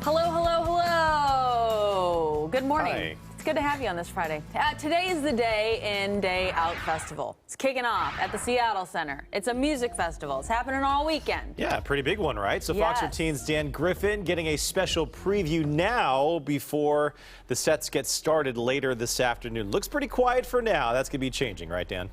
Hello, hello, hello. Good morning. Hi. It's good to have you on this Friday. Today is the Day In, Day Out Festival. It's kicking off at the Seattle Center. It's a music festival. It's happening all weekend. Yeah, pretty big one, right? So Yes. Fox 13's Dan Griffin getting a special preview now before the sets get started later this afternoon. Looks pretty quiet for now. That's going to be changing, right, Dan?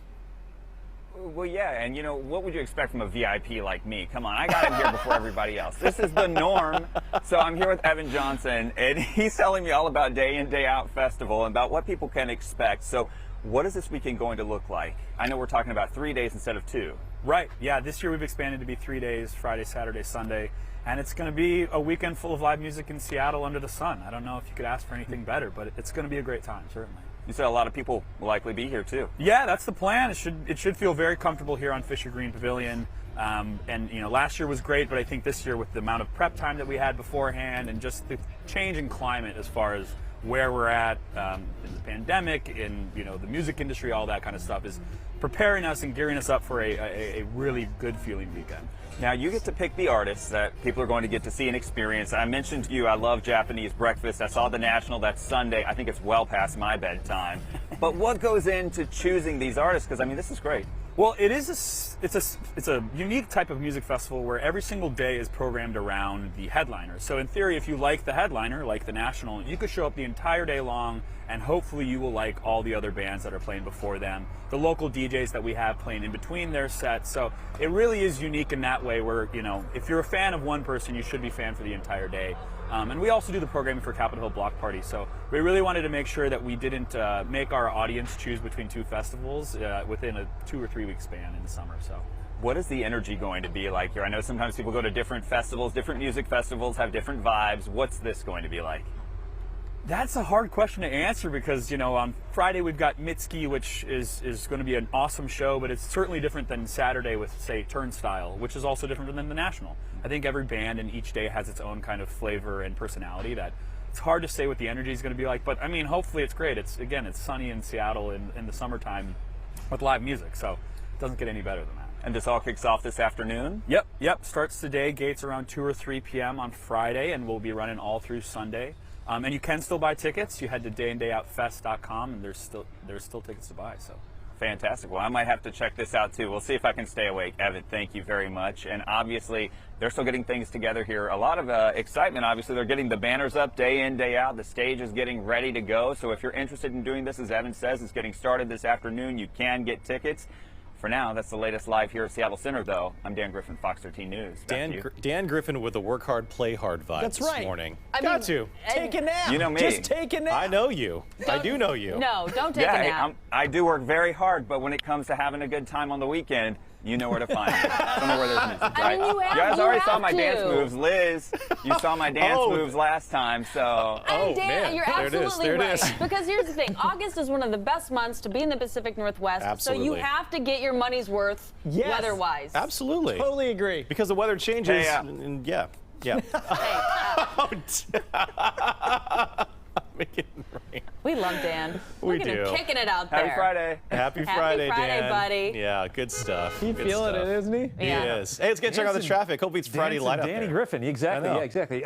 Well, yeah, and you know, what would you expect from a VIP like me? Come on, I got in here before everybody else. This is the norm. So I'm here with Evan Johnson, and he's telling me all about Day In, Day Out Festival and about what people can expect. So what is this weekend going to look like? I know we're talking about 3 days instead of 2. Right, yeah, this year we've expanded to be 3 days, Friday, Saturday, Sunday, and it's going to be a weekend full of live music in Seattle under the sun. I don't know if you could ask for anything better, but it's going to be a great time, certainly. You said a lot of people will likely be here too. Yeah, that's the plan. It should feel very comfortable here on Fisher Green Pavilion. And you know, last year was great, but I think this year, with the amount of prep time that we had beforehand and just the change in climate as far as where we're at in the pandemic, in the music industry, all that kind of stuff is preparing us and gearing us up for a really good feeling weekend. Now you get to pick the artists that people are going to get to see and experience. I mentioned to you, I love Japanese breakfast. I saw the National, that's Sunday. I think it's well past my bedtime. But what goes into choosing these artists? Because I mean, this is great. Well, it's a unique type of music festival where every single day is programmed around the headliner. So in theory, if you like the headliner, like the National, you could show up the entire day long, and hopefully you will like all the other bands that are playing before them, the local DJs that we have playing in between their sets. So it really is unique in that way where, if you're a fan of one person, you should be a fan for the entire day. And we also do the programming for Capitol Hill Block Party. So we really wanted to make sure that we didn't make our audience choose between two festivals within a 2 or 3 week span in the summer. So what is the energy going to be like here? I know sometimes people go to different festivals, different music festivals have different vibes. What's this going to be like? That's a hard question to answer because, on Friday we've got Mitski, which is going to be an awesome show, but it's certainly different than Saturday with, say, Turnstile, which is also different than the National. I think every band in each day has its own kind of flavor and personality that it's hard to say what the energy is going to be like, but I mean, hopefully it's great. It's sunny in Seattle in the summertime with live music, so it doesn't get any better than that. And this all kicks off this afternoon? Yep. Starts today, gates around 2 or 3 p.m. on Friday, and we'll be running all through Sunday. And you can still buy tickets. You head to dayindayoutfest.com, and there's still tickets to buy. So fantastic. Well, I might have to check this out too. We'll see if I can stay awake. Evan, thank you very much. And obviously, they're still getting things together here. A lot of excitement. Obviously, they're getting the banners up day in, day out. The stage is getting ready to go. So if you're interested in doing this, as Evan says, it's getting started this afternoon. You can get tickets. For now, that's the latest live here at Seattle Center, though. I'm Dan Griffin, Fox 13 News. Dan Griffin with the work hard, play hard vibe That's this right. morning. Got to. Take a nap. You know me. Just take a nap. I know you. I do know you. No, don't take a nap. I do work very hard, but when it comes to having a good time on the weekend, you know where to find me. Somewhere where there's music, right? I mean, you guys already saw my to. dance moves. Liz, you saw my dance moves last time, so. And Dan, man. you're There it is. absolutely There it right. is. Because here's the thing. August is one of the best months to be in the Pacific Northwest. Absolutely. So you have to get your money's worth weather-wise. Absolutely. Totally agree. Because the weather changes. Hey, and yeah. Make it rain. We love Dan. We Look at do. him kicking it out there. Happy Friday. Happy Friday, Friday, Dan. buddy. Yeah, good stuff. He's feeling it, isn't he? He is. Hey, let's get check out the traffic. Hopefully it's Friday light up Danny there. Griffin, exactly. I know. Yeah, exactly.